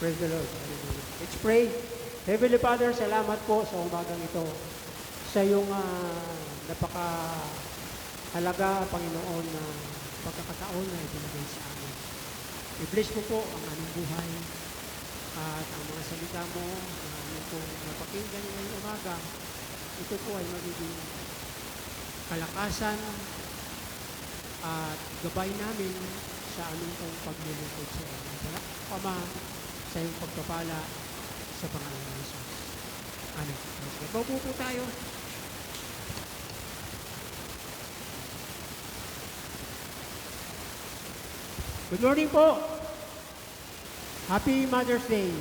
Praise the Lord. Hallelujah. Let's pray. Heavenly Father, salamat po sa umagang ito. Sa iyong napaka-halaga, Panginoon, na pagkakataon na ibinigay sa amin. I-bless mo po ang aming buhay at ang mga salita mo na aming pong napakinggan ngayong umaga. Ito po ay magiging kalakasan at gabay namin sa aming pong paglilingkod sa iyo. Salamat, Ama, sa iyong pagpapala sa pangalan ng Jesus. Amen. Paupo po tayo. Good morning po. Happy Mother's Day.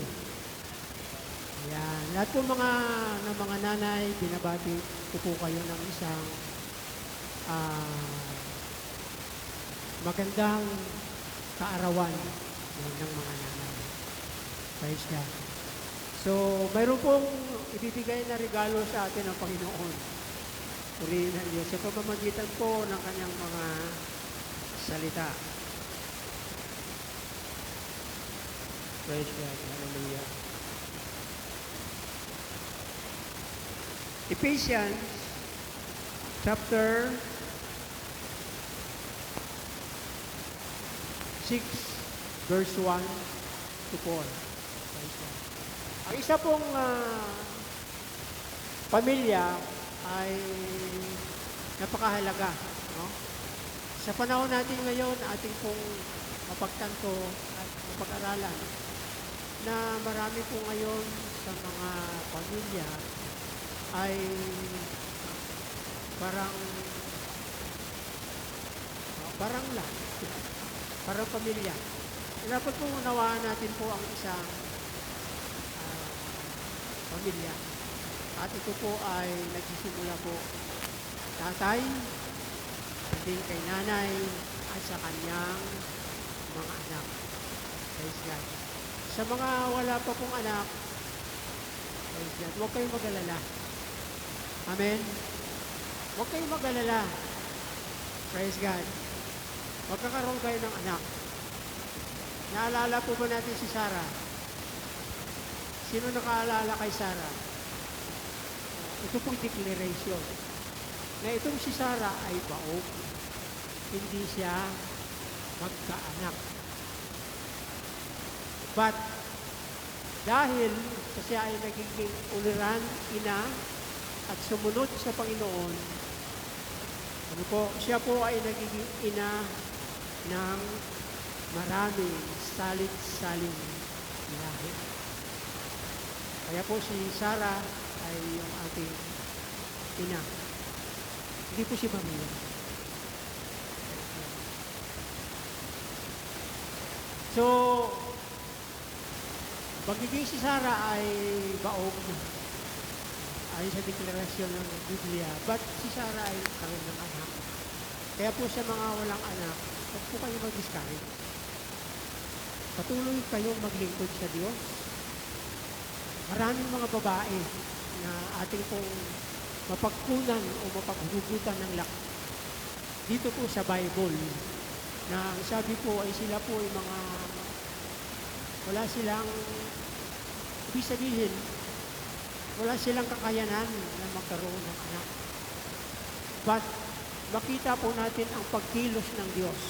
Ayan. Lahat po mga nanay, binabati ko po kayo ng isang magandang kaarawan ng mga nanay. Praise God. So, mayroon pong ibibigay na regalo sa atin ng Panginoon. Purihin ng Diyos. Sa pamamagitan po ng kanyang mga salita. Praise God. Hallelujah. Ephesians chapter 6 verse 1 to 4. Ang isa pong pamilya ay napakahalaga. No? Sa panahon natin ngayon, ating pong mapagtanto at mapag-aralan na marami po ngayon sa mga pamilya ay parang lang. Parang pamilya. Dapat po unawaan natin po ang isang pamilya. At ito po ay nagsisimula po tatay, hindi kay nanay, at sa kanyang mga anak. Praise God. Sa mga wala pa pong anak, praise God, huwag kayong mag-alala. Amen? Huwag kayong mag-alala. Praise God. Magkakaroon kayo ng anak. Naalala po ba natin si Sarah? Sino nakaalala kay Sarah? Ito pong declaration na itong si Sarah ay baog. Hindi siya magkaanak. But dahil siya ay nagiging uliran, ina, at sumunod sa Panginoon, siya po ay nagiging ina ng maraming salit-saling lahi. Kaya po si Sarah ay yung ating ina. Hindi po si Maria. So, pagiging si Sarah ay baog ayon sa deklarasyon ng Biblia, but si Sarah ay karoon ng anak. Kaya po sa mga walang anak, huwag po kayo mag-discourage. Patuloy kayong maglingkod sa Diyos. Maraming mga babae na ating pong mapagkunan o mapaghugutan ng lakas. Dito po sa Bible, na ang sabi po ay sila po ay mga wala silang, ibig sabihin, wala silang kakayanan na magkaroon ng anak. But, makita po natin ang pagkilos ng Diyos.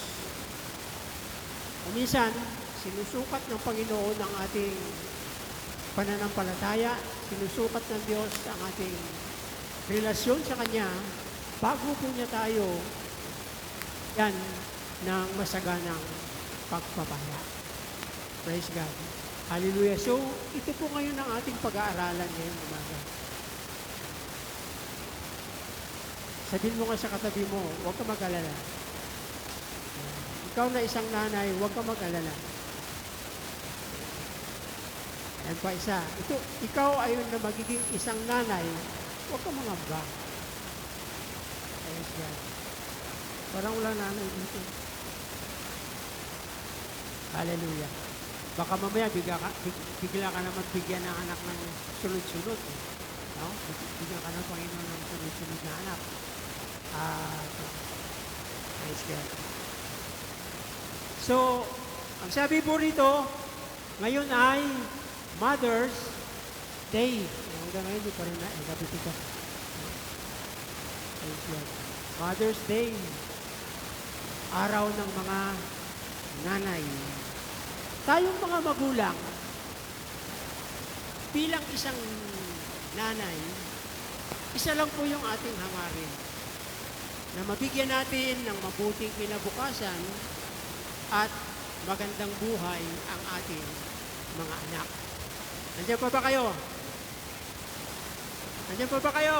Minsan, sinusukat ng Panginoon ang ating pananampalataya, sinusukat ng Diyos ang ating relasyon sa Kanya bago po niya tayo yan ng masaganang pagpapala. Praise God. Hallelujah. So, ito po ngayon ang ating pag-aaralan ngayong umaga. Sabihin mo nga sa katabi mo, huwag ka mag-alala. Ikaw na isang nanay, huwag ka mag-alala. Ayan pa isa. Ikaw ayon na magiging isang nanay, huwag ka mangamba. Praise God. Parang wala nanay dito. Hallelujah. Baka mamaya bigla ka naman bigyan ng anak ng sunod-sunod. No? Bigyan ka ng Panginoon ng sunod-sunod na anak. Praise God. So, ang sabi po rito, Ngayon ay Mother's Day. Hanggang ngayon, di pa rin na. Gabi ito. Mother's Day. Araw ng mga nanay. Tayong mga magulang, bilang isang nanay, isa lang po yung ating hangarin. Na mabigyan natin ng mabuting kinabukasan at magandang buhay ang ating mga anak. Nandiyan pa ba kayo? Nandiyan pa ba kayo?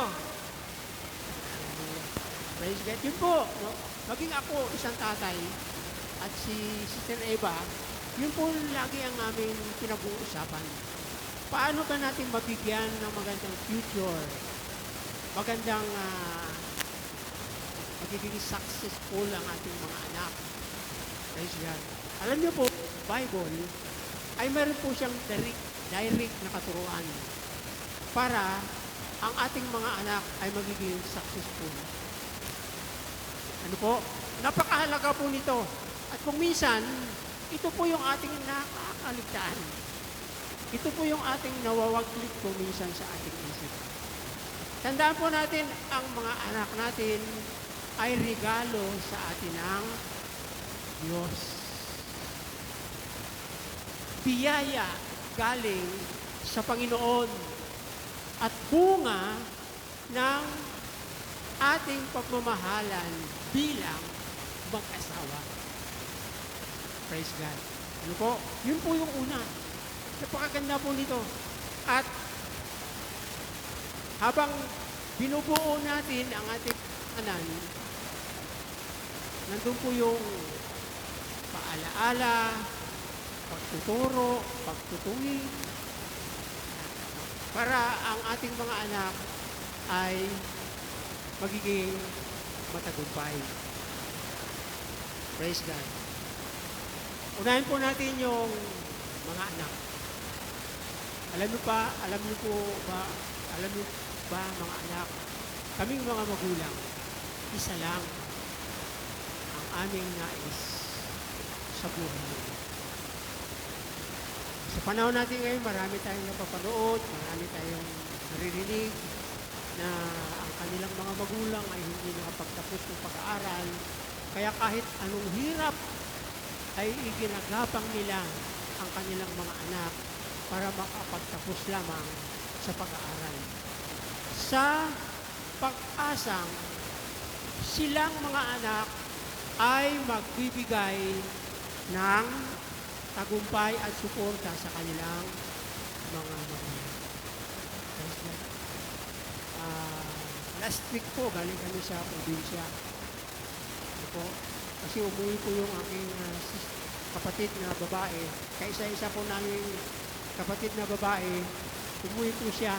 Praise God. Yun po, no? Maging ako isang tatay at si Sister Eva, yun po lagi ang aming pinag-uusapan. Paano ba natin mabigyan ng magandang future? Magandang magiging successful ang ating mga anak. Praise God. Alam niyo po, Bible ay meron po siyang direct na katuruan para ang ating mga anak ay magiging successful. Ano po? Napakahalaga po nito. At kung minsan, ito po yung ating nakakaligtaan. Ito po yung ating nawawaglit po minsan sa ating isip. Tandaan po natin, ang mga anak natin ay regalo sa atin ng Diyos. Biyaya galing sa Panginoon at bunga ng ating pagmamahalan bilang mag-asawa. Praise God. Ano po? Yun po yung una. Napakaganda po nito. At habang binubuo natin ang ating anan, nandun po yung paalaala, pagtuturo, pagtutuwi, para ang ating mga anak ay magiging matagumpay. Praise God. Unahin po natin yung mga anak. Alam niyo ba mga anak, kaming mga magulang, isa lang ang aming nais sa buhay. Sa panahon natin ngayon, marami tayong napapanood, marami tayong naririnig na ang kanilang mga magulang ay hindi nakapagtapos ng pag-aaral. Kaya kahit anong hirap ay iginagapang nila ang kanilang mga anak para makapagtapos lamang sa pag-aaral. Sa pag-asang silang mga anak ay magbibigay ng tagumpay at suporta sa kanilang mga magulang. Last week po, galing kami sa probinsya. Po, kasi umuwi po yung aking kapatid na babae. Kaisa-isa po namin kapatid na babae, umuwi po siya.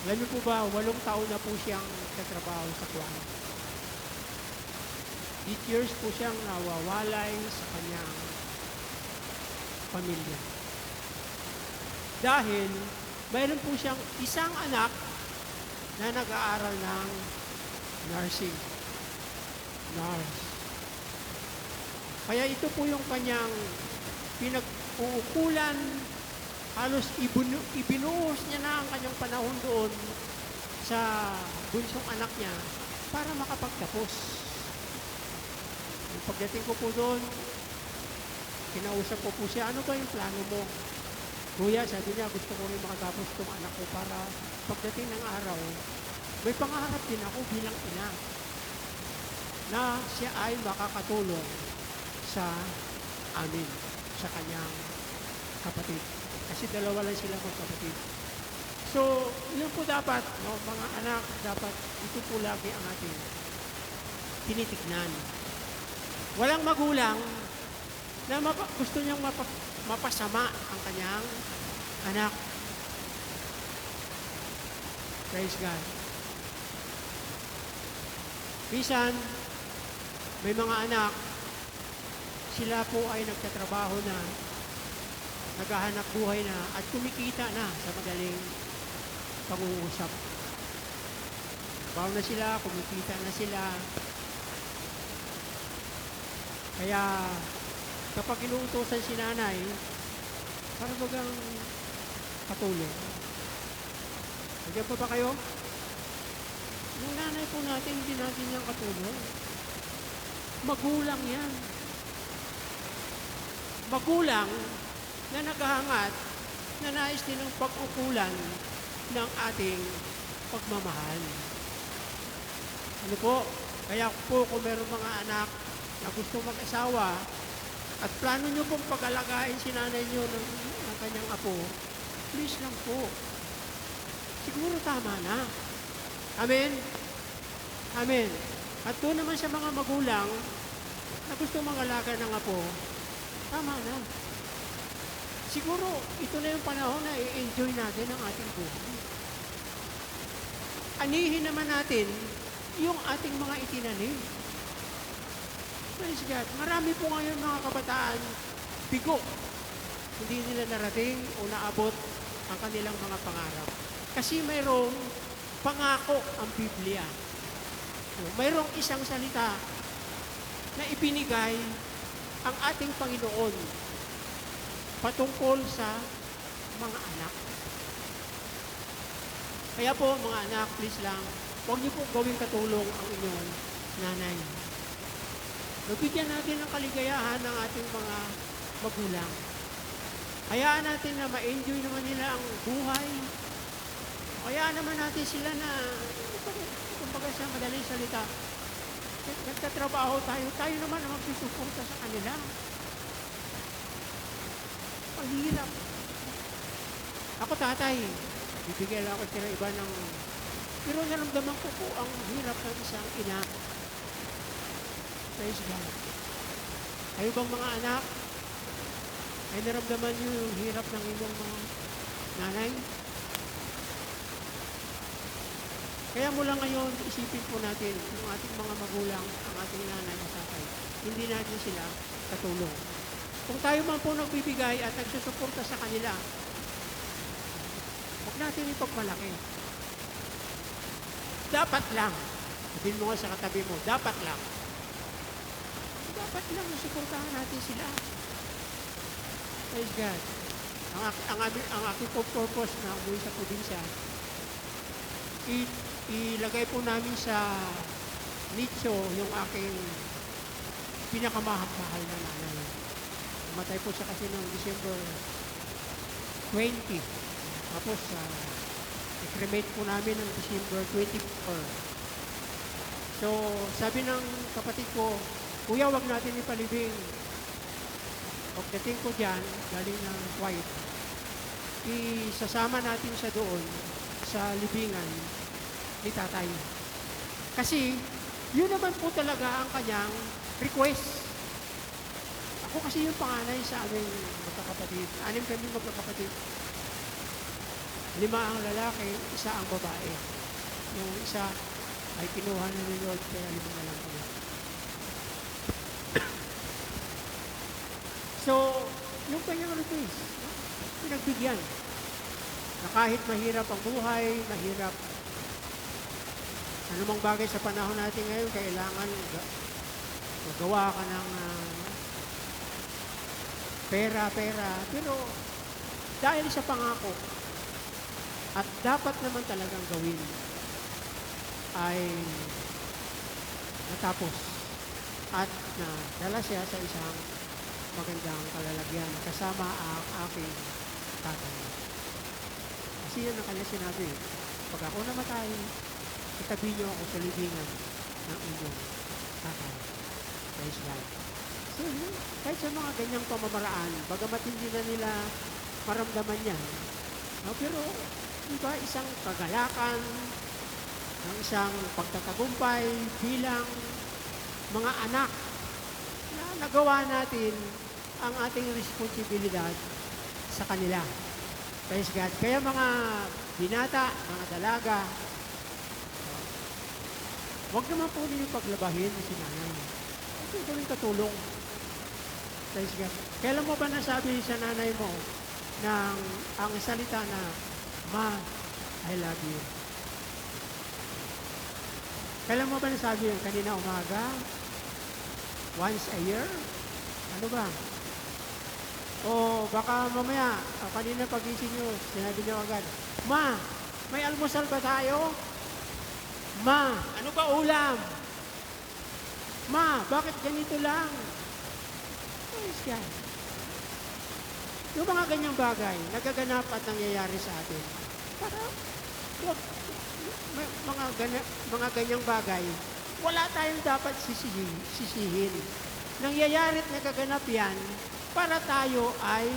Alam niyo po ba, 8 taon na po siyang katrabaho sa Kuwait. 8 years po siyang nawawalay sa kanyang pamilya. Dahil mayroon po siyang isang anak na nag-aaral ng nursing. Nurse. Kaya ito po yung kanyang pinag-uukulan, halos ibinuhos niya na ang kanyang panahon doon sa bunsong anak niya para makapagtapos. Pagdating ko po doon, kinausap ko po siya, ano ba yung plano mo? Kuya, sabi niya, gusto ko rin makatapos itong anak ko para pagdating ng araw, may pangarap din ako bilang ina na siya ay makakatulong sa amin, sa kanyang kapatid. Kasi dalawa lang sila magkapatid. So, yun po dapat, no, mga anak, dapat ito po lagi ang ating tinitignan. Walang magulang na gusto niyang mapasama ang kanyang anak. Praise God. Minsan, may mga anak, sila po ay nagtatrabaho na, naghahanap buhay na, at kumikita na sa madaling pag-uusap. Bawa na sila, kumikita na sila. Kaya, kapag inuutosan si nanay para bagang katulong. Nagyan po ba kayo? Yung nanay po natin, hindi natin yung katulong. Magulang yan. Magulang na naghahangad na nais nilang pag-ukulan ng ating pagmamahal. Ano po? Kaya po kung meron mga anak na gusto mag-asawa at plano nyo pong pag-alagain si nanay nyo ng kanyang apo, please lang po. Siguro tama na. Amen? Amen. At doon naman sa mga magulang na gusto mag-alaga ng apo, tama na. Siguro ito na yung panahon na i-enjoy natin ang ating buhay. Anihin naman natin yung ating mga itinanim. Praise God. Marami po ngayon mga kabataan, bigo. Hindi nila narating o naabot ang kanilang mga pangarap. Kasi mayroong pangako ang Biblia. Mayroong isang salita na ibinigay ang ating Panginoon patungkol sa mga anak. Kaya po mga anak, please lang, huwag niyo po gawing katulong ang inyong nanay. Nabigyan natin ng kaligayahan ng ating mga magulang. Hayaan natin na ma-enjoy naman nila ang buhay. Hayaan naman natin sila na, kumbaga sa madaling salita, nagtatrabaho tayo, tayo naman ang magsusuporta sa kanila. Ang hirap. Ako tatay, bibigyan ako sila iba ng, pero naramdaman ko po ang hirap ng isang ina. Praise God. Kayo bang mga anak, ay naramdaman niyo yung hirap ng inyong mga nanay? Kaya mula ngayon, isipin po natin yung ating mga magulang, ang ating nanay at tatay. Hindi natin sila katulong. Kung tayo man po nagbibigay at nagsusuporta sa kanila, huwag natin ipagmalaki. Dapat lang. Sabihin mo nga sa katabi mo, dapat lang. Dapat lang susuportahan natin sila. Praise God. Ang aking purpose na umuwi sa probinsya, ilagay po namin sa nicho yung aking pinakamahal na nanay. Namatay po siya kasi noong December 20. Tapos, i-cremate po namin noong December 24. So, sabi ng kapatid ko, Kuya, wag natin ipalibing. Pagdating ko dyan, galing ng Kuwait, isasama natin siya doon sa libingan ni tatay. Kasi, yun naman po talaga ang kanyang request. Ako kasi yung panganay sa aming magkakapatid. 6 kami magkakapatid. 5 ang lalaki, 1 ang babae. Yung isa ay kinuha na ni Lord, kaya 5 na lang kami. So, yung kanyang request, pinagbigyan. Na kahit mahirap ang buhay, mahirap anumang bagay sa panahon natin ngayon, kailangan magawa ka ng pera. Pero dahil sa pangako at dapat naman talagang gawin ay natapos at nadala siya sa isang magandang kalalagyan kasama ang aking tatay. Kasi yun ang kanya sinabi, pag ako namatay, itabi niyo ako sa libingan ng inyong tatay. Praise God. So, kahit sa mga ganyang pamamaraan, bagamat hindi na nila maramdaman yan, no? Pero, diba, isang kagalakan, ng isang pagtatagumpay bilang mga anak na nagawa natin ang ating responsibilidad sa kanila. Praise God. Kaya mga binata, mga dalaga, huwag naman po ninyo paglabahin si nanay. Huwag nyo gawing katulong. Praise God. Kailan mo ba nasabi sa nanay mo ng ang salita na, Ma, I love you? Kailan mo ba nasabi yun? Kanina umaga? Once a year? Ano ba? O baka mamaya, kanina pagising nyo, sinabi nyo agad, Ma, may almusal ba tayo? Ma, ano ba ulam? Ma, bakit ganito lang? Praise God. Yung mga ganyang bagay, nagaganap at nangyayari sa atin. Para, wag, mga ganyang bagay, wala tayong dapat sisihin. Nangyayari at nagaganap yan para tayo ay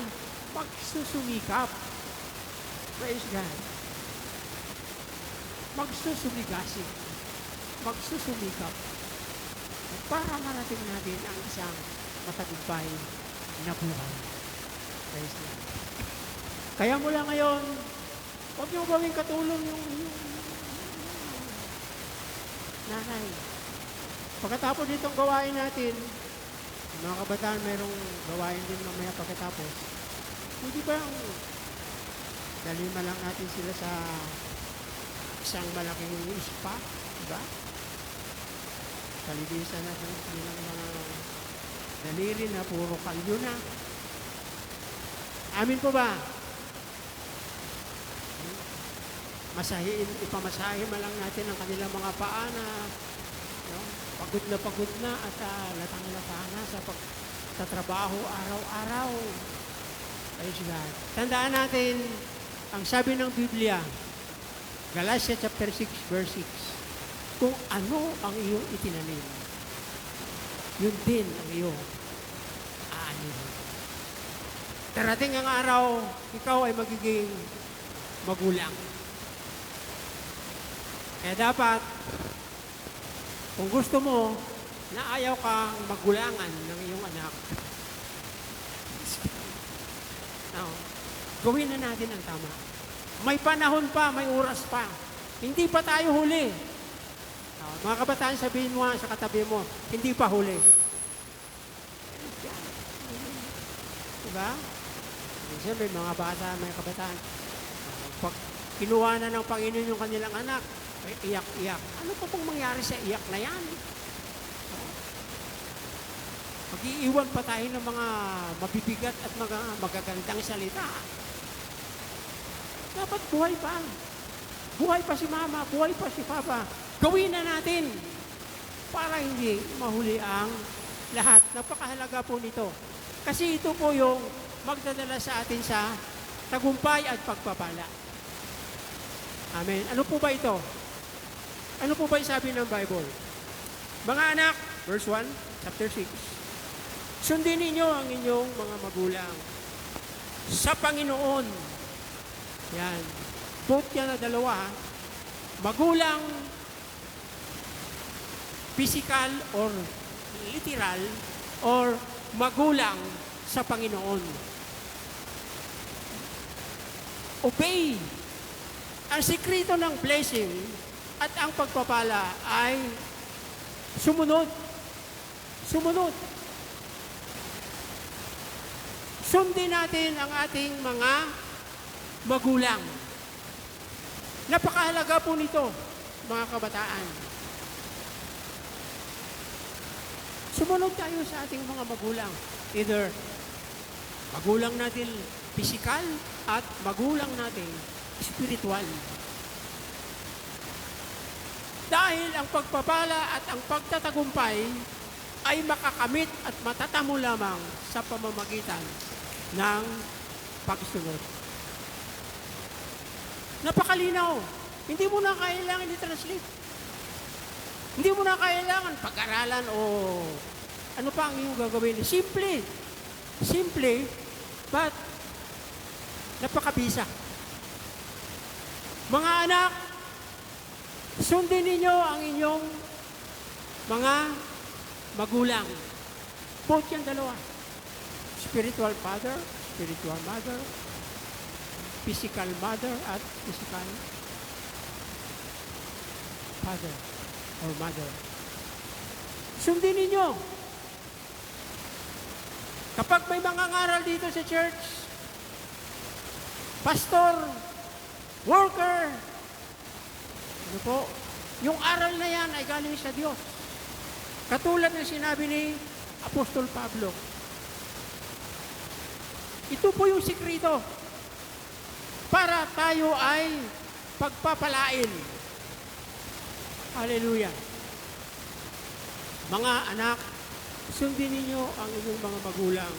magsusumikap. Praise God. Magsusumigasig. Magsusumikap. Para marating natin ang isang matagumpay na buhay. Praise God. Kaya mula ngayon, huwag niyo gawing katulong yung nanay. Pagkatapos nitong gawain natin, mga kabataan, mayroong gawain din mamaya pagkatapos. Hindi ba dalhin man lang natin sila sa isang malaking spa, diba? Kalibisan natin sila ng mga daliri na puro kalyo na. Amin po ba? Ipamasahe man lang natin ang kanilang mga paa na pagod na at latang-lata na sa trabaho araw-araw. Praise God. Tandaan natin ang sabi ng Biblia, Galatia chapter 6 verse 6, kung ano ang iyong itinanim, yun din ang iyong aanin. Darating ang araw, ikaw ay magiging magulang. Kaya dapat, kung gusto mo, na ayaw kang magulangan ng iyong anak, gawin na natin ang tama. May panahon pa, may oras pa. Hindi pa tayo huli. Mga kabataan, sabihin mo sa katabi mo, hindi pa huli. Diba? Siyempre, mga bata, mga kabataan, pag kinuha na ng Panginoon yung kanilang anak, ay iyak-iyak. Ano pa pong mangyari sa iyak na yan? Mag-iiwan pa tayo ng mga mabibigat at mga magagandang salita. Dapat buhay pa. Buhay pa si mama, buhay pa si papa. Gawin na natin para hindi mahuli ang lahat. Napakahalaga po nito. Kasi ito po yung magdadala sa atin sa tagumpay at pagpapala. Amen. Ano po ba ito? Ano po ba sabi ng Bible? Mga anak, verse 1, chapter 6. Sundin ninyo ang inyong mga magulang sa Panginoon. Yan. Both yan na dalawa. Magulang, physical or literal, or magulang sa Panginoon. Obey. Ang sikreto ng blessing at ang pagpapala ay sumunod. Sumunod. Sundin natin ang ating mga magulang. Napakahalaga po nito, mga kabataan. Sumunod tayo sa ating mga magulang. Either magulang natin physical at magulang natin spiritual. Dahil ang pagpapala at ang pagtatagumpay ay makakamit at matatamo lamang sa pamamagitan ng pagsunod. Napakalinaw. Hindi mo na kailangan i-translate. Hindi mo na kailangan pag-aralan o ano pa ang iyong gagawin. Simple. Simple, but napakabisa. Mga anak, sundin ninyo ang inyong mga magulang. Both yan dalawa. Spiritual father, spiritual mother, physical mother at physical father or mother. Sundin ninyo. Kapag may mga ngaral dito sa church, pastor, worker, ano po, yung aral na yan ay galing sa Diyos. Katulad ng sinabi ni Apostol Pablo, Ito po yung sikreto para tayo ay pagpapalain. Hallelujah. Mga anak, sundin ninyo ang inyong mga magulang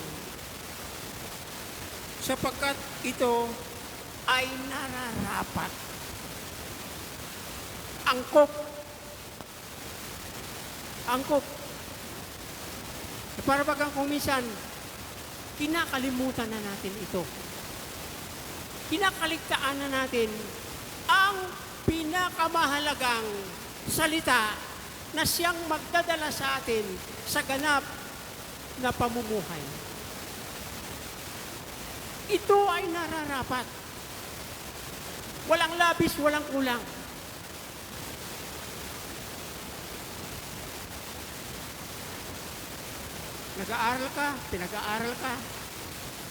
sapagkat ito ay nararapat. Angkop. Angkop. Para bagang kung minsan, kinakalimutan na natin ito. Kinakaligtaan na natin ang pinakamahalagang salita na siyang magdadala sa atin sa ganap na pamumuhay. Ito ay nararapat. Walang labis, walang kulang. Nag-aaral ka, pinag-aaral ka.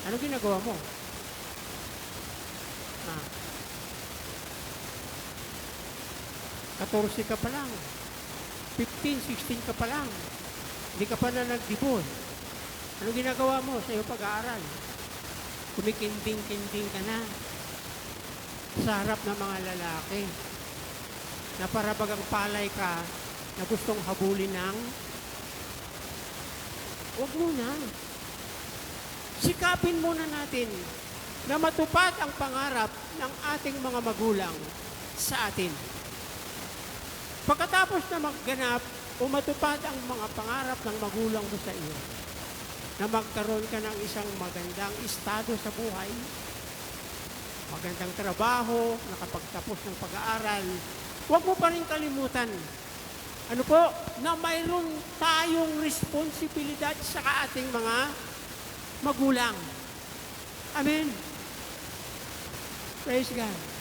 Ano ginagawa mo? 14 ka pa lang. 15, 16 ka pa lang. Hindi ka pa na nagdibon. Ano ginagawa mo sa iyong pag-aaral? Kumikinding-kinding ka na sa harap ng mga lalaki na para bagang palay ka na gustong habulin ng huwag muna. Sikapin muna natin na matupad ang pangarap ng ating mga magulang sa atin. Pagkatapos na magganap o matupad ang mga pangarap ng magulang mo sa iyo, na magkaroon ka ng isang magandang estado sa buhay, magandang trabaho, nakapagtapos ng pag-aaral, huwag mo pa rin kalimutan, ano po, na mayroon tayong responsibilidad sa ating mga magulang. Amen. Praise God.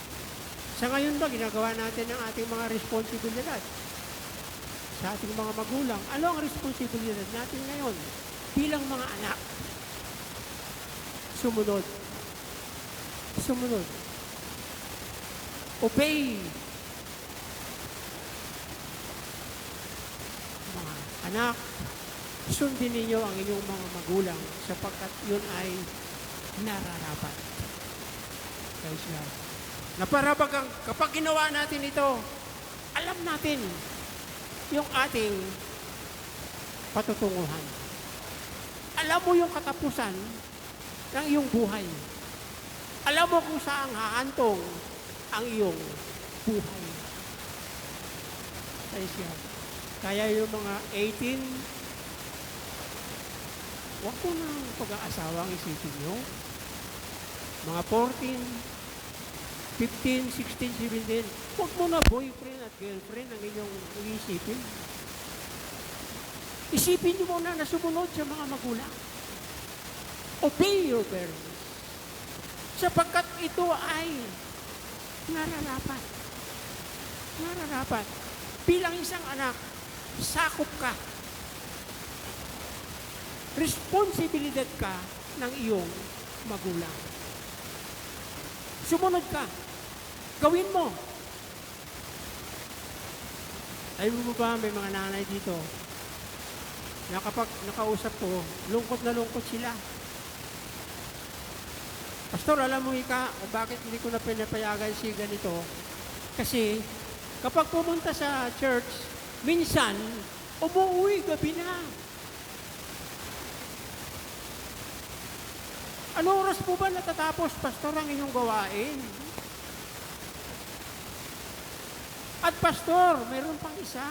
Sa ngayon ba, ginagawa natin ang ating mga responsibilidad sa ating mga magulang? Ano ang responsibilidad natin ngayon bilang mga anak? Sumunod. Sumunod. Obey. Mga anak, sundin ninyo ang inyong mga magulang sapagkat yun ay nararapat. Praise God. Na para bagang kapag ginawa natin ito, alam natin yung ating patutunguhan. Alam mo yung katapusan ng iyong buhay. Alam mo kung saan hahantong ang iyong buhay. Praise God. Kaya yung mga 18, huwag ko na pag-aasawa ang isipin nyo. Mga 14, 15, 16, 17, huwag mo na boyfriend at girlfriend ang inyong iisipin. Isipin nyo muna na sumunod sa mga magulang. Obey your parents. Sapagkat ito ay nararapat. Nararapat. Bilang isang anak, sakop ka. Responsibilidad ka ng iyong magulang. Sumunod ka. Gawin mo. Ay mo ba, may mga nanay dito na kapag nakausap ko, lungkot na lungkot sila. Pastor, alam mo bakit hindi ko na pinapayagan si ganito? Kasi kapag pumunta sa church, minsan, umuwi gabi na. Ano oras po ba natatapos, Pastor, ang inyong gawain? At Pastor, mayroon pang isa.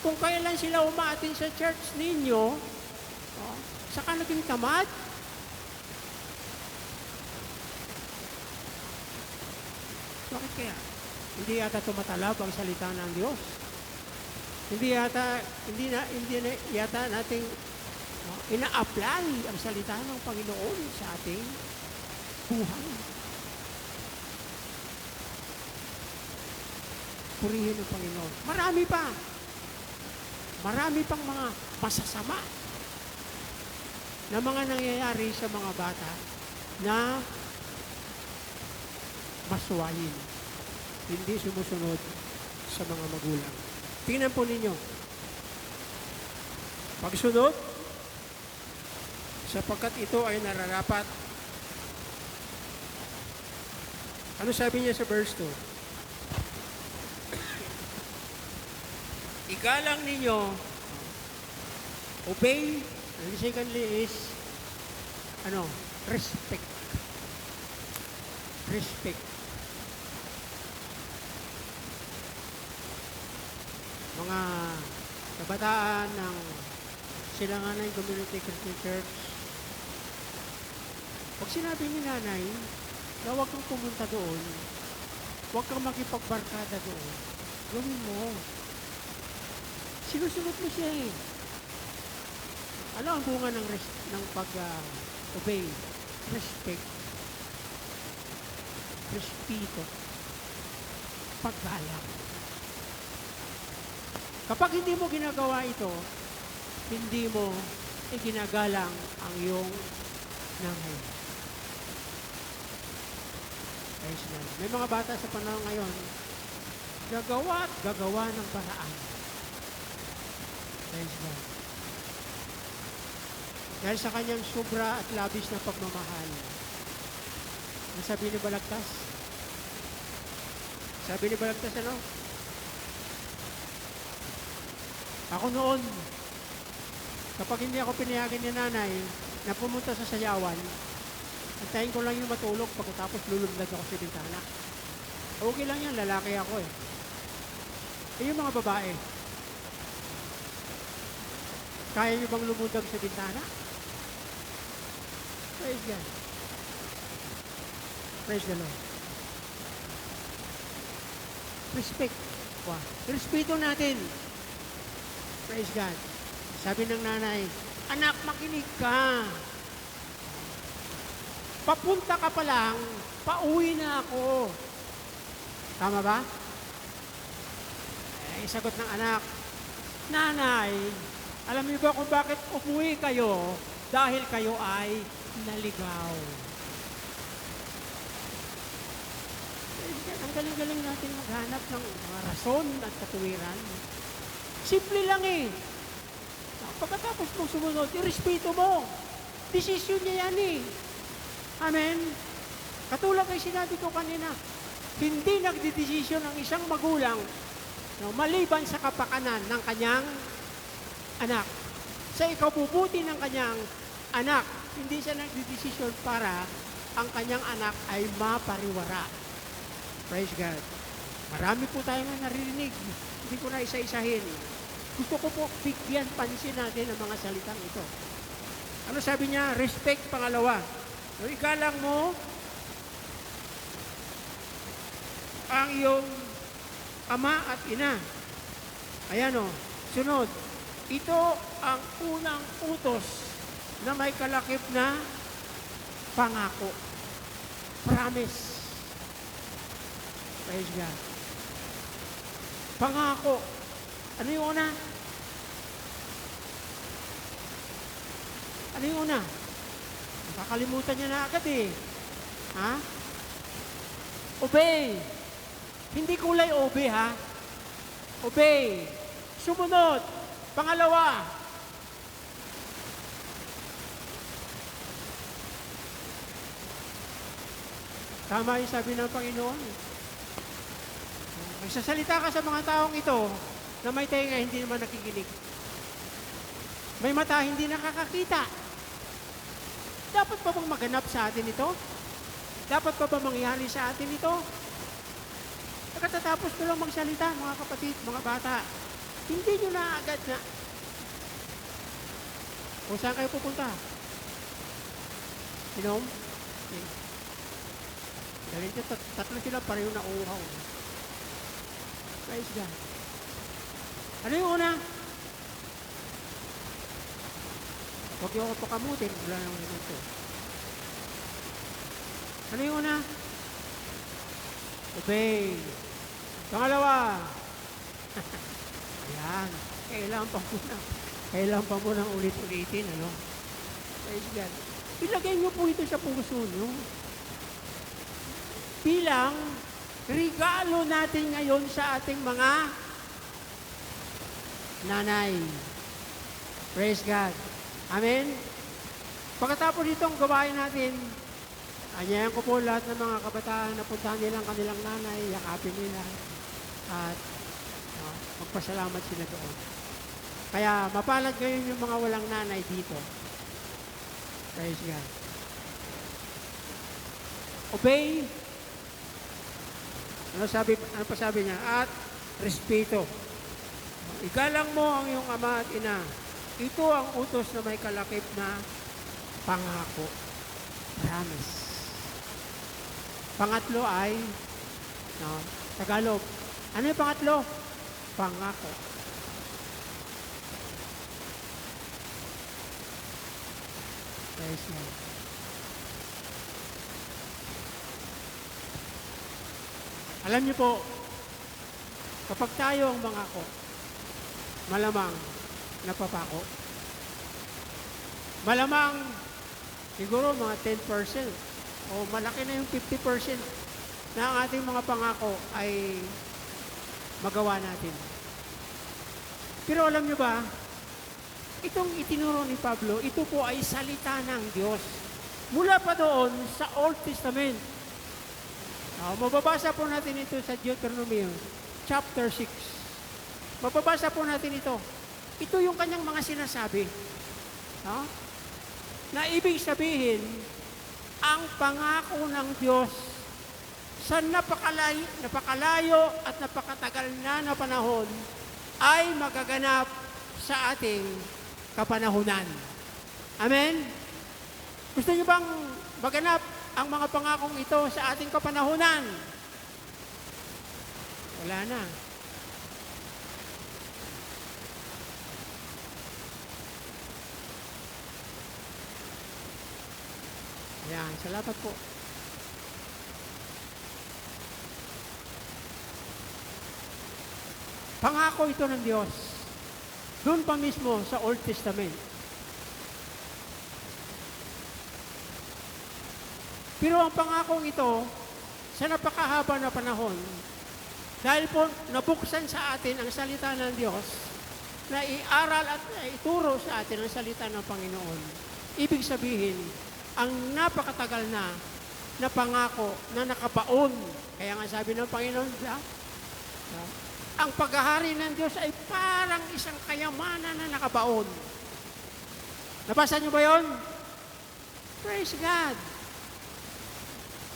Kung kailan sila umaatin sa church ninyo, saka naging tamad. Bakit kaya? Hindi yata tumatalab ang salita ng Diyos. Hindi yata nating ina-apply ang salita ng Panginoon sa ating buhay. Purihin ng Panginoon. Marami pa. Marami pang mga masasama na mga nangyayari sa mga bata na maswayin. Hindi sumusunod sa mga magulang. Tingnan po ninyo. Pagsunod, sapagkat ito ay nararapat Ano sabi niya sa verse 2? Igalang ninyo, obey, and secondly is, respect. Respect. Mga kabataan ng Silanganan Community Christian Church, pag sinabi ni nanay na huwag kang pumunta doon, huwag kang makipagbarkada doon, gawin mo. Sinusunod mo siya eh. Ano ang bunga ng pag-obey? Respect. Respeto. Paggalang. Kapag hindi mo ginagawa ito, hindi mo iginagalang ang iyong nanay. Praise God. May mga bata sa panahon ngayon, gagawa at gagawa ng paraan. Praise God. Dahil sa kanyang sobra at labis na pagmamahal. Ang sabi ni Balagtas? Sabi ni Balagtas ano? Ako noon, kapag hindi ako pinayagan ni nanay na pumunta sa sayawan, antayin ko lang yung matulog pagkatapos lulundag ako sa bintana. Okay lang yan, lalaki ako eh. Eh yung mga babae, kaya nyo bang lumundag sa bintana? Praise God. Praise the Lord. Respect. Wow. Respeto natin. Praise God. Sabi ng nanay, anak, makinig ka. Papunta ka pa lang, pauwi na ako. Tama ba? Eh, sagot ng anak, nanay, alam niyo ba kung bakit umuwi kayo? Dahil kayo ay naligaw. Ang galing-galing natin maghanap ng mga rason at katuwiran. Simple lang eh. Pagkatapos mong sumunod, irespeto mo. Desisyon niya yan eh. Amen? Katulad ay sinabi ko kanina, hindi nagdidesisyon ang isang magulang maliban sa kapakanan ng kanyang anak. Sa ikabubuti ng kanyang anak, hindi siya nagdidesisyon para ang kanyang anak ay mapariwara. Praise God. Marami po tayong naririnig. Hindi ko na isa-isahin. Gusto ko po bigyan pansin natin ang mga salitang ito. Ano sabi niya? Respect, pangalawa. So, igalang mo ang iyong ama at ina. Ayan o. Sunod. Ito ang unang utos na may kalakip na pangako. Promise. Praise God. Pangako. Ano yung una? Ano yung una? Nakakalimutan niya na agad eh. Ha? Obey. Hindi kulay obey ha. Obey. Sumunod. Pangalawa. Tama yung sabi ng Panginoon. Magsasalita ka sa mga taong ito na may tenga hindi naman nakikinig. May mata hindi nakakakita. Dapat pa bang maganap sa atin ito? Dapat pa ba mangyari sa atin ito? Pagkatapos ko lang magsalita, mga kapatid, mga bata, hindi nyo na agad na. Kung saan kayo pupunta? Inom? Okay. Dahil ito, tatlo sila pareho na uhaw. Praise God. Ano yung una? Huwag yung ako pakamutin. Wala naman ito. Ano yung una? Obey. Pangalawa. Ayan. Kailangan pa muna ulit-ulitin. Ano? Praise God. Ilagay niyo po ito sa puso niyo. Bilang regalo natin ngayon sa ating mga nanay. Praise God. Amen? Pagkatapos itong gawain natin, Anyayan ko po lahat ng mga kabataan na puntahan nilang kanilang nanay, yakapin nila, at magpasalamat sila doon. Kaya mapalad kayo yung mga walang nanay dito. Praise God. Obey. Ano pa sabi niya? At respeto. Igalang mo ang iyong ama at ina. Ito ang utos na may kalakip na pangako. Promise. Pangatlo ay, Tagalog. Ano yung pangatlo? Pangako. Praise God. Alam niyo po, kapag tayo ang mangako, malamang napapako. Malamang siguro mga 10% o malaki na yung 50% na ang ating mga pangako ay magawa natin. Pero alam niyo ba, itong itinuro ni Pablo, ito po ay salita ng Diyos. Mula pa doon sa Old Testament. Mababasa po natin ito sa Deuteronomy chapter 6. Mababasa po natin ito. Ito yung kanyang mga sinasabi. Na ibig sabihin, ang pangako ng Diyos sa napakalayo at napakatagal na panahon ay magaganap sa ating kapanahunan. Amen? Gusto niyo bang maganap ang mga pangakong ito sa ating kapanahunan? Wala na. Ayan, salamat po. Pangako ito ng Diyos. Doon pa mismo sa Old Testament. Pero ang pangakong ito, sa napakahaba na panahon, dahil po nabuksan sa atin ang salita ng Diyos, na iaral at ituro sa atin ang salita ng Panginoon. Ibig sabihin, ang napakatagal na pangako na nakabaon. Kaya nga sabi ng Panginoon, ang paghahari ng Diyos ay parang isang kayamanan na nakabaon. Nabasa niyo ba yun? Praise God.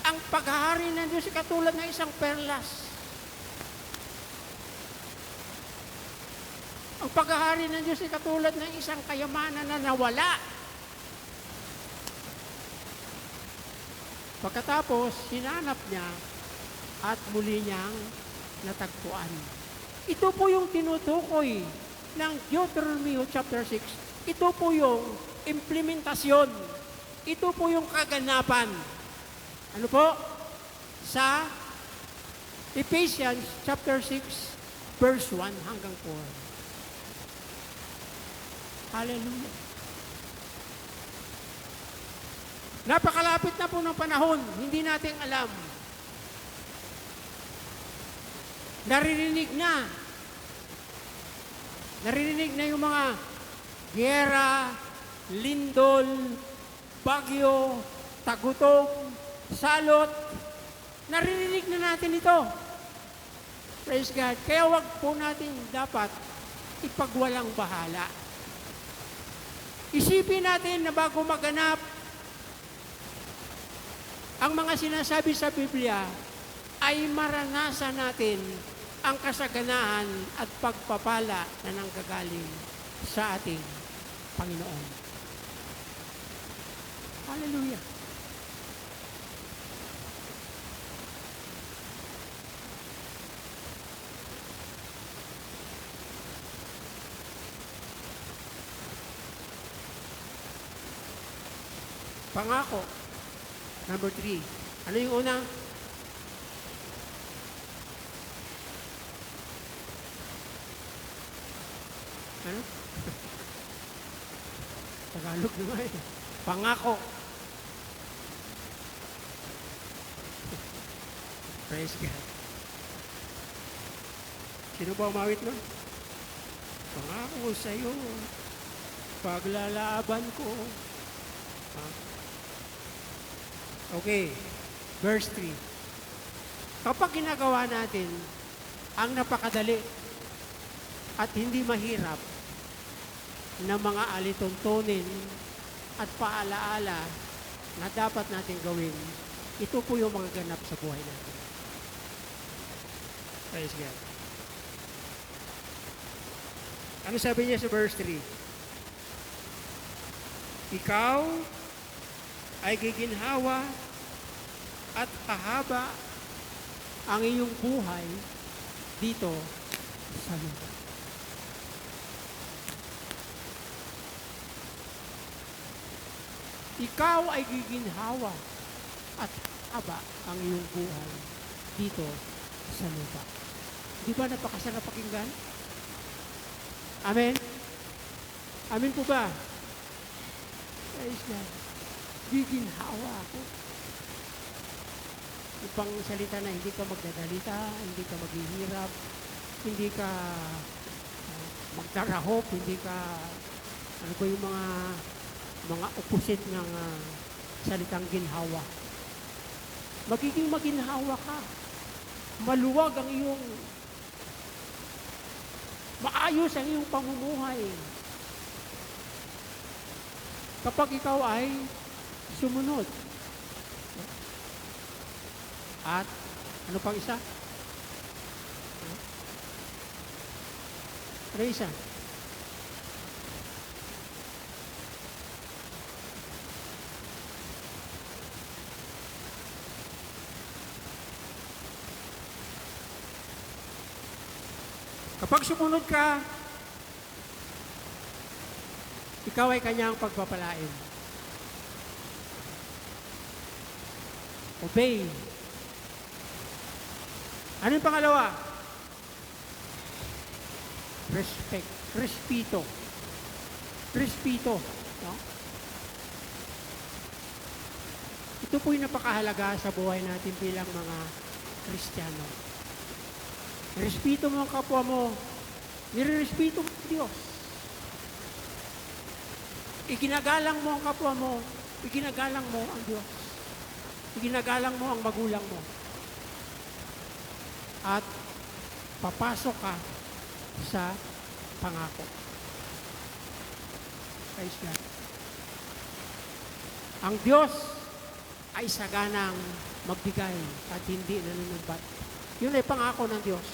Ang paghahari ng Diyos ay katulad ng isang perlas. Ang paghahari ng Diyos ay katulad ng isang kayamanan na nawala. Pagkatapos, hinanap niya at muli niyang natagpuan. Ito po yung tinutukoy ng Deuteronomy chapter 6. Ito po yung implementasyon. Ito po yung kaganapan. Ano po? Sa Ephesians chapter 6, verse 1 hanggang 4. Hallelujah. Napakalapit na po ng panahon, hindi natin alam. Naririnig na yung mga giyera, lindol, bagyo, tagutom, salot. Naririnig na natin ito. Praise God. Kaya wag po natin dapat ipagwalang bahala. Isipin natin na bago maganap ang mga sinasabi sa Biblia, ay maranasan natin ang kasaganahan at pagpapala na nanggagaling sa ating Panginoon. Hallelujah. Pangako. Number 3. Ano yung una? Ano? Tagalog naman eh. Pangako. Praise God. Sino ba umawit nun? Pangako sa'yo. Paglalaban ko. Okay, verse 3. Kapag ginagawa natin ang napakadali at hindi mahirap na mga alituntunin at paalaala na dapat natin gawin, ito po yung mga ganap sa buhay natin. Praise God. Ano sabi niya sa verse 3? Ikaw ay giginhawa at hahaba ang iyong buhay dito sa lupa. Ikaw ay giginhawa at haba ang iyong buhay dito sa lupa. Di ba napakasarap pakinggan? Amen? Amen po ba? Praise God. Giginhawa ako. Upang salita na hindi ka magdadalita, hindi ka maghihirap, hindi ka magdarahop, hindi ka, ano ba yung mga opposite ng salitang ginhawa. Magiging maginhawa ka. Maluwag ang iyong, maayos ang iyong pamumuhay. Kapag ikaw ay sumunod. At ano pang isa? Ano isa? Kapag sumunod ka, ikaw ay kanyang pagpapalain. Obey. Ano yung pangalawa? Respect. Respeto. Respeto. No? Ito po yung napakahalaga sa buhay natin bilang mga Kristiyano. Respeto mo ang kapwa mo. Nirerespeto mo ang Diyos. Iginagalang mo ang kapwa mo. Iginagalang mo ang Diyos. Iginagalang mo ang magulang mo. At papasok ka sa pangako. Praise God. Ang Diyos ay saganang magbigay at hindi nanunumbat. Yun ay pangako ng Diyos.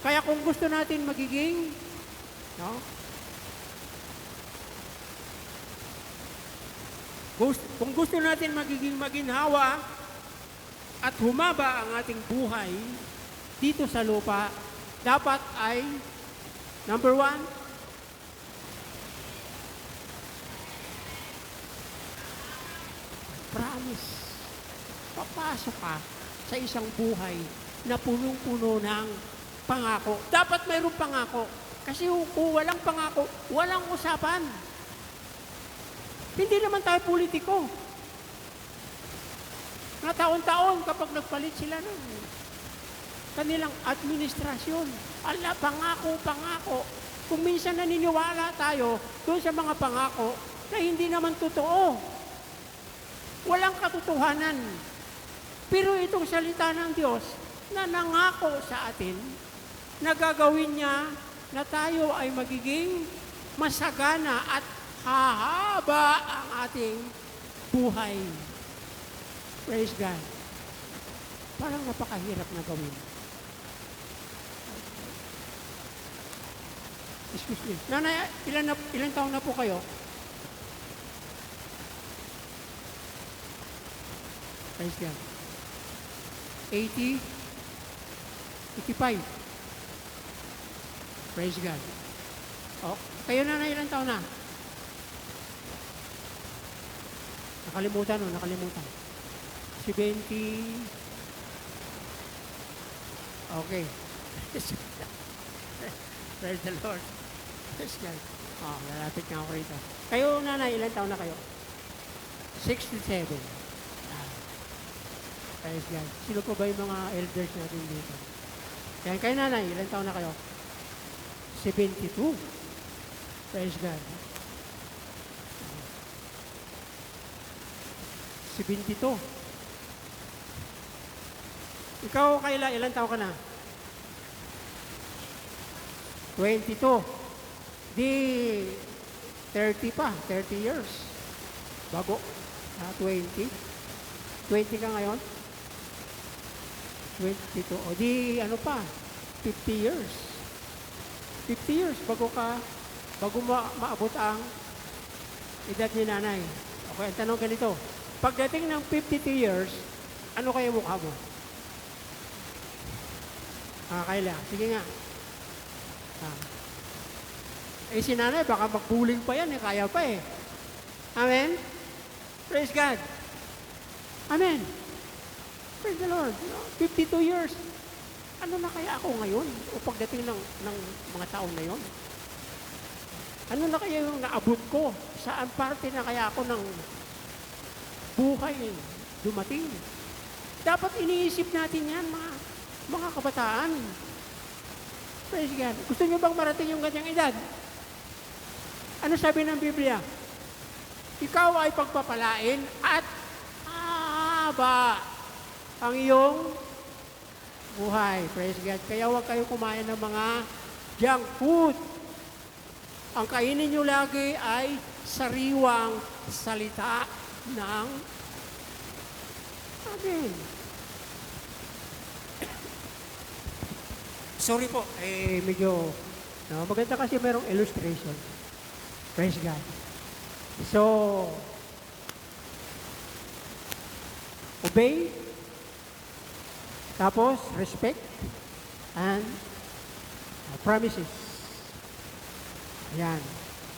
Kaya kung gusto natin magiging, no? Kung gusto natin magiging maginhawa at humaba ang ating buhay dito sa lupa, dapat ay, number 1, promise. Papasok ka sa isang buhay na punong-puno ng pangako. Dapat mayroong pangako. Kasi kung walang pangako, walang usapan. Hindi naman tayo politiko. Na taon-taon kapag nagpalit sila ng kanilang administrasyon, ala, pangako. Kung minsan naniniwala tayo doon sa mga pangako na hindi naman totoo. Walang katotohanan. Pero itong salita ng Diyos na nangako sa atin, na gagawin niya na tayo ay magiging masagana at hahaba ang ating buhay. Praise God. Parang napakahirap na gawin. Excuse me. Nanay, ilan taon na po kayo? Praise God. 80? 85? Praise God. Oh, kayo nanay, ilan taon na? Nakalimutan. Si 20. Okay. Praise the Lord. Praise God. Oh, lalapit nga ako rito. Kayo, nanay, ilan taon na kayo? 67. Praise God. Sino po ba yung mga elders natin dito? Kaya kayo, nanay, ilan taon na kayo? 72. Praise God. 72. Ikaw, Kayla, ilan taon ka na? 22. Di 30 pa, 30 years. Bago. 20. 20 ka ngayon? 22. O di ano pa, 50 years. 50 years bago maabot ang edad ni nanay. Okay, ang tanong ganito. Pagdating ng 52 years, ano kaya mukha mo? Kayla, sige nga. Si nanay, baka magbuling pa yan, kaya pa eh. Amen? Praise God. Amen. Praise the Lord. 52 years. Ano na kaya ako ngayon? O pagdating ng mga taon na yon? Ano na kaya yung naabot ko? Saan parte na kaya ako ng buhay dumating? Dapat iniisip natin yan, mga kabataan. Praise God. Gusto nyo bang marating yung ganyang edad? Ano sabi ng Biblia? Ikaw ay pagpapalain at haba ang iyong buhay. Praise God. Kaya huwag kayo kumain ng mga junk food. Ang kainin nyo lagi ay sariwang salita ng Amen. Sorry po, medyo maganda kasi merong illustration. Praise God. So, obey, tapos respect, and promises. Ayan.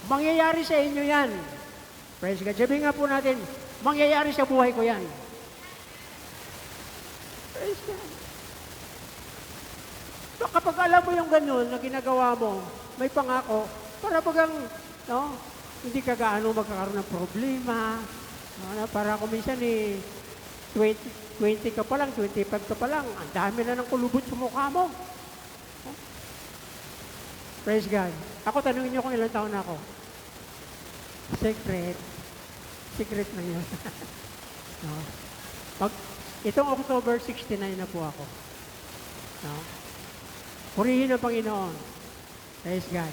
Mangyayari sa inyo yan. Praise God. Sabihin nga po natin, mangyayari sa buhay ko yan. Praise God. So, kapag alam mo yung ganun na ginagawa mo, may pangako, para bagang, hindi ka gaano magkakaroon ng problema. Para kung minsan 20 ka pa lang, 25 ka pa lang, ang dami na ng kulubot sa mukha mo. Praise God. Ako, tanungin niyo kung ilang taon na ako. Secret na yun. Itong October 69 na po ako. Purihin ang Panginoon. Praise God.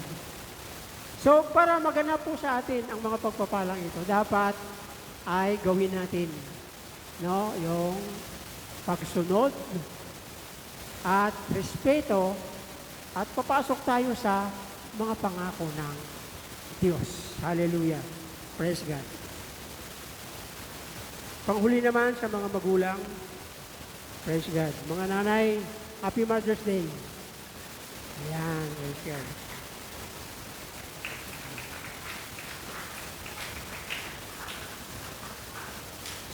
So, para maganap po sa atin ang mga pagpapalang ito, dapat ay gawin natin yung pagsunod at respeto at papasok tayo sa mga pangako ng Diyos. Hallelujah. Praise God. Panghuli naman sa mga magulang, praise God. Mga nanay, Happy Mother's Day. Ayan, praise God.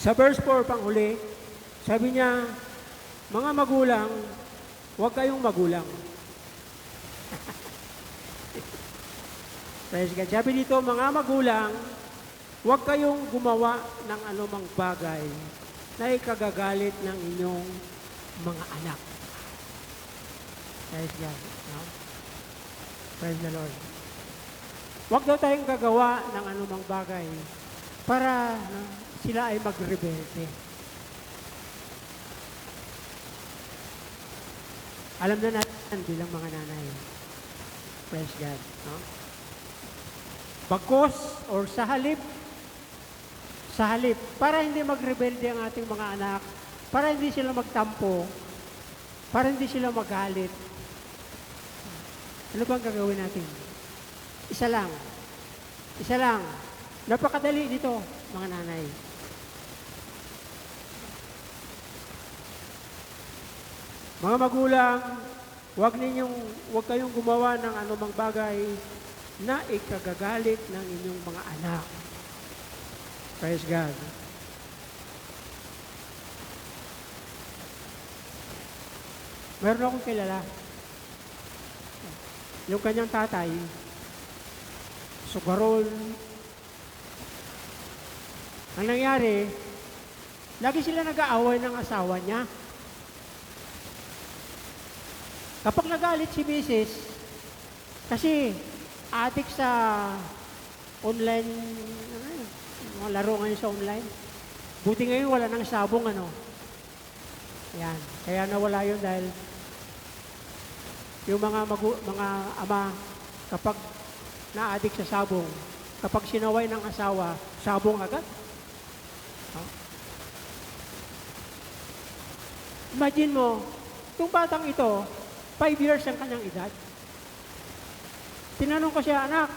Sa verse 4, panghuli, sabi niya, mga magulang, huwag kayong magulang. Praise God. Sabi dito, mga magulang, huwag kayong gumawa ng anumang bagay na ikagagalit ng inyong mga anak. Praise God. Praise the Lord. Huwag daw tayong gagawa ng anumang bagay para sila ay magrebelde. Alam na natin bilang mga nanay. Praise God. Bagkos or sa halip, para hindi magrebelde ang ating mga anak, para hindi sila magtampo, para hindi sila magalit. Ano bang gagawin natin? Isa lang. Napakadali dito, mga nanay. Mga magulang, huwag kayong gumawa ng anumang bagay na ikagagalit ng inyong mga anak. Praise God. Meron akong kilala. Yung kanyang tatay, sugarol. Ang nangyari, lagi sila nag-aaway ng asawa niya. Kapag nagalit si Mrs., kasi addict sa online, mga laro ngayon sa online. Buti ngayon wala nang sabong, Yan. Kaya nawala yun dahil yung mga ama, kapag na-addict sa sabong, kapag sinaway ng asawa, sabong agad. No? Imagine mo, itong batang ito, 5 years ang kanyang edad. Tinanong ko siya, anak,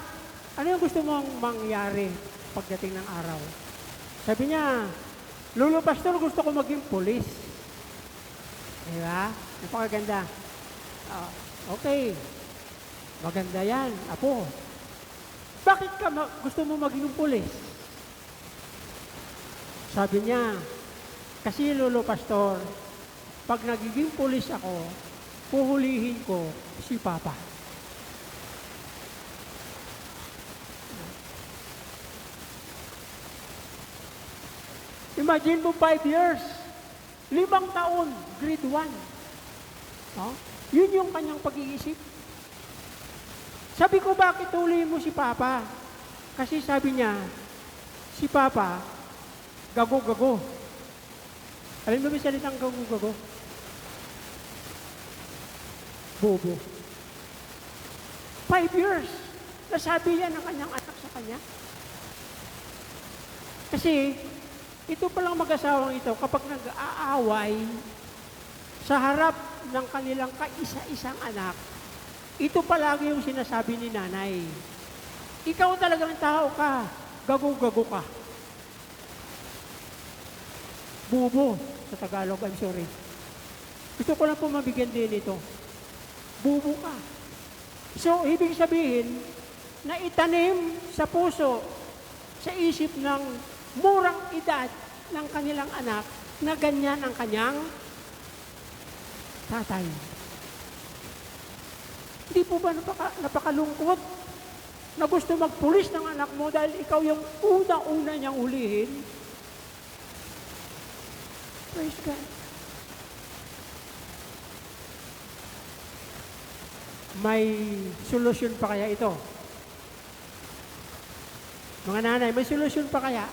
ano yung gusto mong mangyari pagdating ng araw? Sabi niya, Lolo Pastor, gusto ko maging pulis. Diba? Napakaganda. Okay. Maganda yan, apo. Bakit ka gusto mo maging pulis? Sabi niya, kasi Lolo Pastor, pag nagiging pulis ako, puhulihin ko si Papa. Imagine mo 5 years, 5 taon, grade 1. No? Yun yung kanyang pag-iisip. Sabi ko, bakit tuloy mo si Papa? Kasi sabi niya, si Papa, gago-gago. Alam mo ba salitang gago-gago? Bobo. 5 years, nasabi yan ng kanyang anak sa kanya. Kasi, ito palang mag-asawang ito, kapag nag-aaway sa harap ng kanilang kaisa-isang anak, ito palagi yung sinasabi ni nanay. Ikaw talagang tao ka, gago-gago ka. Bubo, sa Tagalog, I'm sorry. Gusto ko lang po mabigyan din ito. Bubo ka. So, ibig sabihin, na itanim sa puso, sa isip ng murang edad ng kanilang anak, na ganyan ang kanyang tatay. Hindi po ba napakalungkot na gusto magpulis ng anak mo dahil ikaw yung una-una niyang hulihin? Praise God. May solusyon pa kaya ito? Mga nanay, may solusyon pa kaya?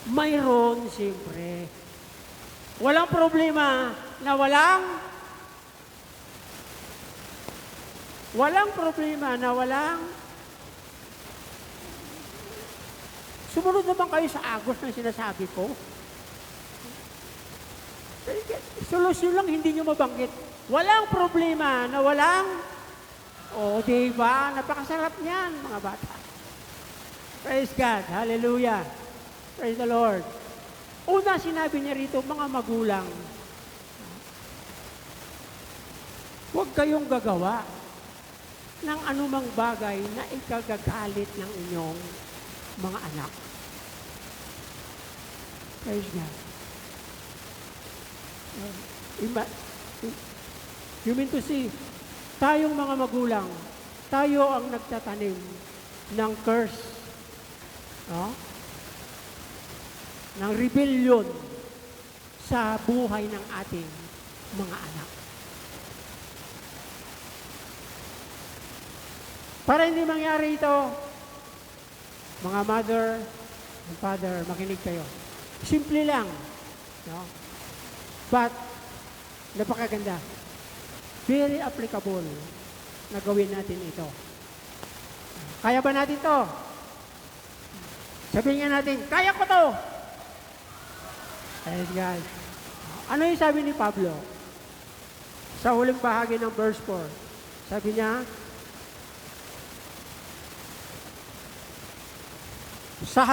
Mayroon, siyempre. Walang problema na walang problema na sumunod naman kayo sa agos ng sinasabi ko. Solusyon lang, hindi nyo mabanggit. Walang problema na diba? Napakasarap niyan, mga bata. Praise God. Hallelujah. Praise the Lord. Una, sinabi niya rito, mga magulang, huwag kayong gagawa ng anumang bagay na ikagagalit ng inyong mga anak. Praise God. You mean to see, tayong mga magulang, tayo ang nagtatanim ng curse, no? Ng rebellion sa buhay ng ating mga anak. Para hindi mangyari ito, mga mother and father, makinig kayo. Simple lang, no? But, napakaganda. Very applicable na gawin natin ito. Kaya ba natin to? Sabihin nga natin, kaya ko to! Praise God. Ano yung sabi ni Pablo? Sa huling bahagi ng verse 4, sabi niya, sa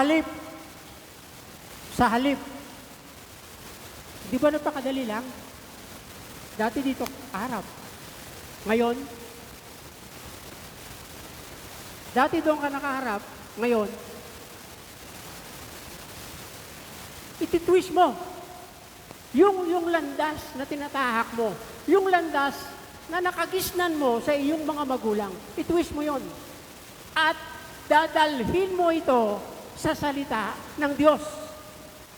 halip, di ba napakadali lang? Dati dito, harap. Ngayon, dati doon ka nakaharap, ngayon, ititwist mo. Yung landas na tinatahak mo, yung landas na nakagisnan mo sa iyong mga magulang, itwist mo yon. At dadalhin mo ito sa salita ng Diyos.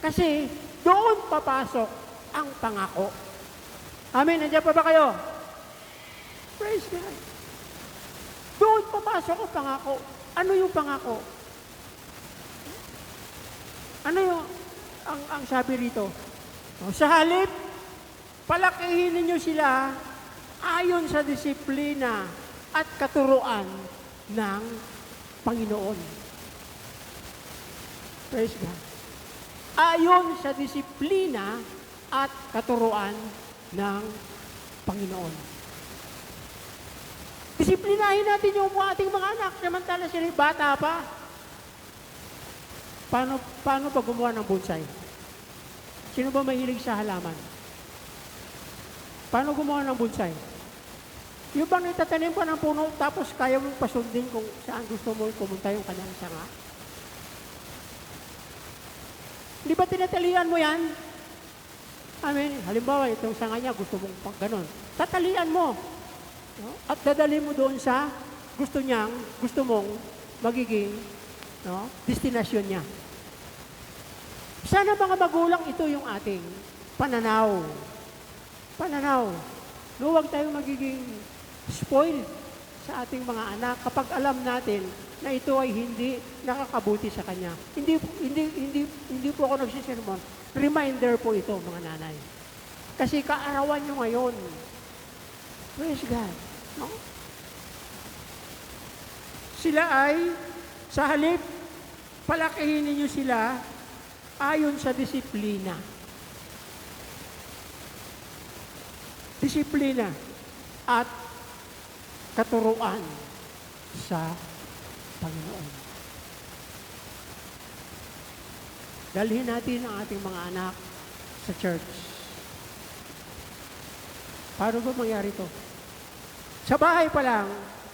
Kasi doon papasok ang pangako. Amen. Nandiyan pa ba kayo? Praise God. Doon papasok ang pangako. Ano yung pangako? Ano yung ang sabi rito? Sa halip, palakihin ninyo sila ayon sa disiplina at katuruan ng Panginoon. Praise God. Ayon sa disiplina at katuruan ng Panginoon. Disiplinahin natin yung ating mga anak, samantala sila bata pa. Paano ba gumawa ng bonsai? Sino ba mahilig sa halaman? Paano gumawa ng bonsai? Yung bang itatanim ka ng puno, tapos kaya mong pasundin kung saan gusto mo pumunta yung kanyang sanga? Di ba tinatalian mo yan? Halimbawa, itong sanga niya, gusto mong pang ganon. Tatalian mo. No? At dadali mo doon sa gusto mong magiging destinasyon niya. Sana mga magulang, ito yung ating pananaw. Huwag tayong magiging spoiled sa ating mga anak kapag alam natin na ito ay hindi nakakabuti sa kanya. Hindi po ako nagsisermon. Reminder po ito, mga nanay. Kasi kaarawan nyo ngayon. Praise God. No? Sila ay, sa halip, palakihin ninyo sila ayon sa disiplina. Disiplina at katuruan sa Panginoon. Dalhin natin ang ating mga anak sa church. Paano ba mangyari ito? Sa bahay pa lang,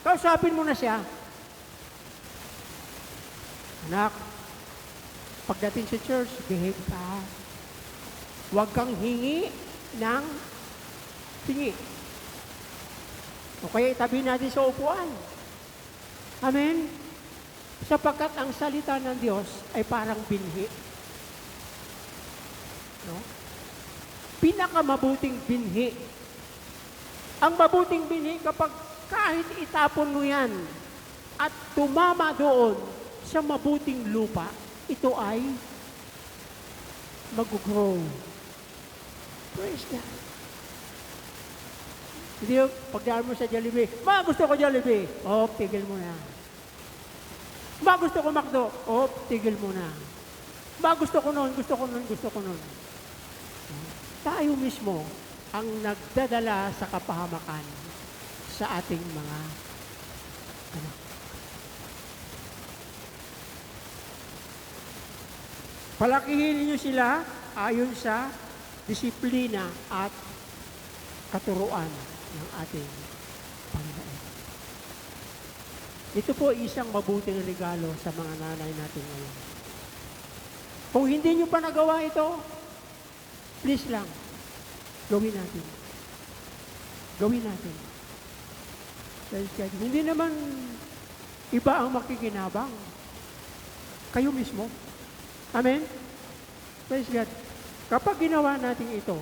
kausapin mo na siya. Anak, pagdating sa church, behave ka. Huwag kang hingi ng hingi. O kaya itabi natin sa upuan. Amen? Sapagkat ang salita ng Diyos ay parang binhi. No? Pinakamabuting binhi. Ang mabuting binhi kapag kahit itapon mo yan at tumama doon sa mabuting lupa, ito ay mag-grow. Praise God. Hindi yung pagdaan mo sa Jollibee, gusto ko Jollibee. Tigil mo na. Gusto ko McDo. Tigil mo na. Gusto ko nun. Tayo mismo ang nagdadala sa kapahamakan sa ating mga anak. Palakihin niyo sila ayon sa disiplina at katuruan ng ating Panginoon. Ito po isang mabuting regalo sa mga nanay natin ngayon. Kung hindi nyo pa nagawa ito, please lang, gawin natin. Dahil hindi naman iba ang makikinabang. Kayo mismo. Amen? Praise God. Kapag ginawa natin ito,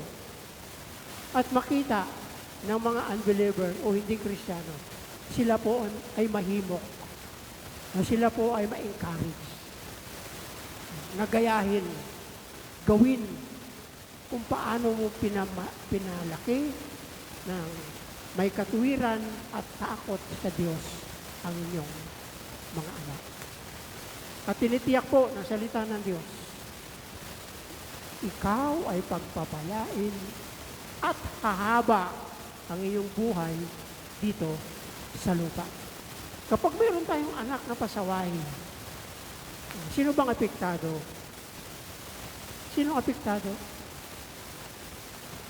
at makita ng mga unbeliever o hindi Kristiyano, sila po ay mahimok. Sila po ay ma-encourage. Nagayahin, gawin kung paano mo pinalaki ng may katuwiran at takot sa Diyos ang inyong mga anak. At tinitiyak po ng salita ng Diyos, ikaw ay pagpapalain at hahaba ang iyong buhay dito sa lupa. Kapag mayroon tayong anak na pasaway, sino bang apektado? Sino apektado?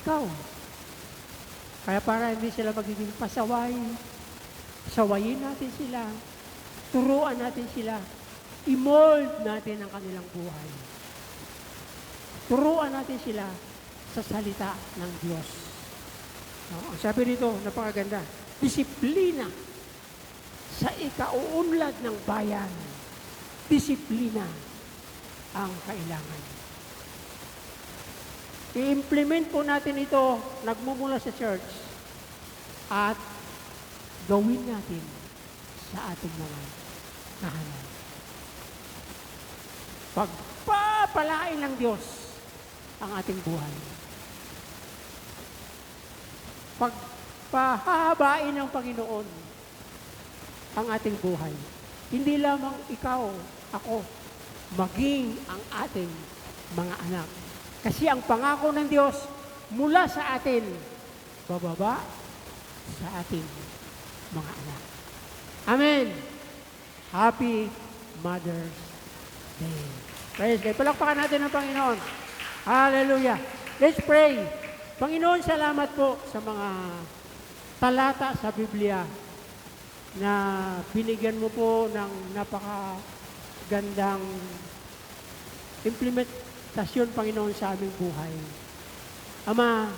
Ikaw. Kaya para hindi sila magiging pasaway, sawayin natin sila, turuan natin sila, i-mold natin ang kanilang buhay. Turuan natin sila sa salita ng Diyos. No? Ang sabi dito, napakaganda, disiplina sa ikauunlad ng bayan. Disiplina ang kailangan. I-implement po natin ito, nagmumula sa church, at gawin natin sa ating mga tahanan. Pagpapalain ng Diyos ang ating buhay. pagpahabain ng Panginoon ang ating buhay. Hindi lamang ikaw, ako, maging ang ating mga anak. Kasi ang pangako ng Diyos mula sa atin, bababa sa ating mga anak. Amen. Happy Mother's Day. Praise God. Palakpakan natin ang Panginoon. Hallelujah. Let's pray. Panginoon, salamat po sa mga talata sa Biblia na binigyan mo po ng napakagandang implementasyon, Panginoon, sa aming buhay. Ama,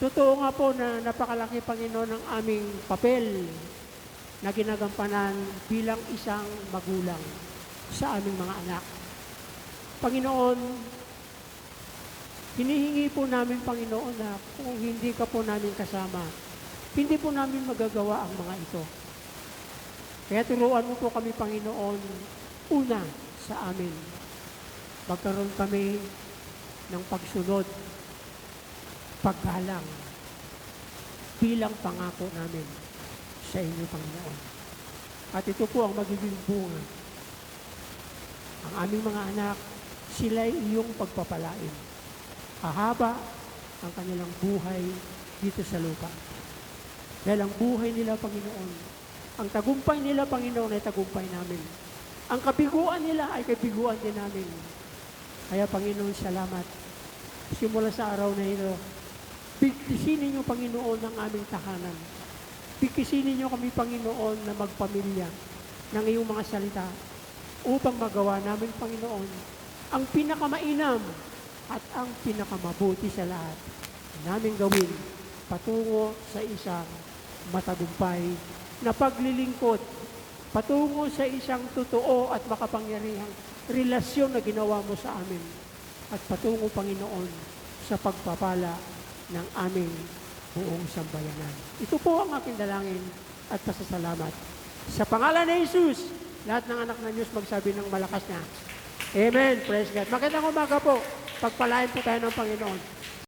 totoo nga po na napakalaki, Panginoon, ng aming papel na ginagampanan bilang isang magulang sa aming mga anak. Panginoon, hinihingi po namin, Panginoon, na kung hindi ka po namin kasama, hindi po namin magagawa ang mga ito. Kaya turuan mo po kami, Panginoon, una sa amin. Magkaroon kami ng pagsunod, paggalang, bilang pangako namin sa inyo, Panginoon. At ito po ang magiging bunga. Ang aming mga anak, sila'y iyong pagpapalain. Hahaba ang kanilang buhay dito sa lupa. Dahil ang buhay nila, Panginoon, ang tagumpay nila, Panginoon, ay tagumpay namin. Ang kabiguan nila ay kabiguan din namin. Kaya, Panginoon, salamat. Simula sa araw na ito, bigkisinin niyo, Panginoon, ang aming tahanan. Bigkisinin niyo kami, Panginoon, na magpamilya ng iyong mga salita upang magawa namin, Panginoon, ang pinakamainam at ang pinakamabuti sa lahat namin gawin patungo sa isang matagumpay na paglilingkod, patungo sa isang totoo at makapangyarihang relasyon na ginawa mo sa amin at patungo, Panginoon, sa pagpapala ng aming buong sambayanan. Ito po ang aking dalangin at pasasalamat. Sa pangalan ni Jesus, lahat ng anak ng Diyos magsabi ng malakas na, Amen. Praise God. Magandang umaga po. Pagpalain po tayo ng Panginoon.